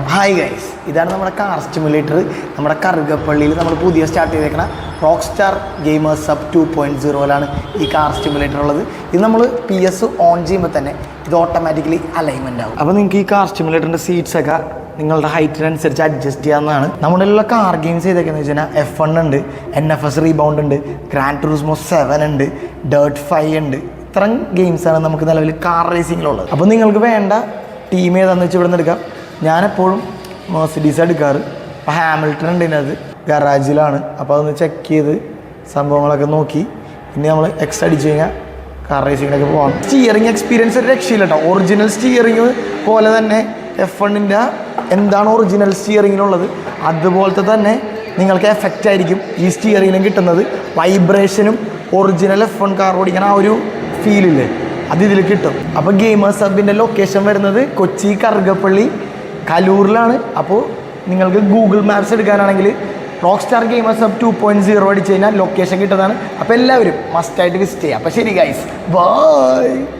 Hi guys, ഇതാണ് നമ്മുടെ car stimulator. നമ്മുടെ കറുകപ്പള്ളിയിൽ നമ്മൾ പുതിയ സ്റ്റാർട്ട് ചെയ്തേക്കണ റോക്ക് സ്റ്റാർ ഗെയിമേഴ്സ് സബ് 2.0ലാണ് ഈ കാർ സ്റ്റിമുലേറ്റർ ഉള്ളത്. ഇത് നമ്മൾ PS ഓൺ ചെയ്യുമ്പോൾ തന്നെ ഇത് ഓട്ടോമാറ്റിക്കലി അലൈൻമെൻ്റ് ആവും. അപ്പോൾ നിങ്ങൾക്ക് ഈ കാർ സ്റ്റിമുലേറ്ററിൻ്റെ സീറ്റ്സൊക്കെ നിങ്ങളുടെ ഹൈറ്റിനനുസരിച്ച് അഡ്ജസ്റ്റ് ചെയ്യാവുന്നതാണ്. നമ്മുടെ ഉള്ള കാർ ഗെയിംസ് ചെയ്തേക്കെന്ന് വെച്ച് കഴിഞ്ഞാൽ F1 ഉണ്ട്, NFS റീബൗണ്ട് ഉണ്ട്, ഗ്രാൻഡ് ടൂറിസ്മോ 7 ഉണ്ട്, ഡേർട്ട് 5 ഉണ്ട്. ഇത്രയും ഗെയിംസാണ് നമുക്ക് നിലവിൽ കാർ റേസിങ്ങിലുള്ളത്. അപ്പോൾ നിങ്ങൾക്ക് വേണ്ട ടീം ഏതാണെന്ന് വെച്ച് ഇവിടെ നിന്ന് എടുക്കാം. ഞാനെപ്പോഴും മെർസിഡീസ് എടുക്കാറ്. അപ്പോൾ ഹാമിൽട്ടൺ ഉണ്ട് ഇതിനകത്ത്, ഗറാജിലാണ്. അപ്പോൾ അതൊന്ന് ചെക്ക് ചെയ്ത് സംഭവങ്ങളൊക്കെ നോക്കി ഇനി നമ്മൾ എക്സ് അടിച്ച് കഴിഞ്ഞാൽ കാർ റേസിങ്ങിനൊക്കെ പോകാം. സ്റ്റിയറിംഗ് എക്സ്പീരിയൻസ് ഒരു രക്ഷയില്ല കേട്ടോ. ഒറിജിനൽ സ്റ്റിയറിംഗ് പോലെ തന്നെ F1ൻ്റെ എന്താണ് ഒറിജിനൽ സ്റ്റിയറിങ്ങിനുള്ളത് അതുപോലത്തെ തന്നെ നിങ്ങൾക്ക് എഫക്റ്റ് ആയിരിക്കും ഈ സ്റ്റിയറിങ്ങിലും കിട്ടുന്നത്. വൈബ്രേഷനും ഒറിജിനൽ F1 കാർ ഓടിക്കാൻ ആ ഒരു ഫീലില്ലേ അത് ഇതിൽ കിട്ടും. അപ്പോൾ ഗെയിമേഴ്സ് ഹബിൻ്റെ ലൊക്കേഷൻ വരുന്നത് കൊച്ചി കറുകപ്പള്ളി കലൂരിലാണ്. അപ്പോൾ നിങ്ങൾക്ക് ഗൂഗിൾ മാപ്സ് എടുക്കാനാണെങ്കിൽ റോക്ക് സ്റ്റാർ ഗെയിമേഴ്സ് ഹബ് 2.0 അടിച്ച് കഴിഞ്ഞാൽ ലൊക്കേഷൻ കിട്ടുന്നതാണ്. അപ്പോൾ എല്ലാവരും മസ്റ്റായിട്ട് വിസിറ്റ് ചെയ്യുക. അപ്പോൾ ശരി ഗൈസ്, ബൈ.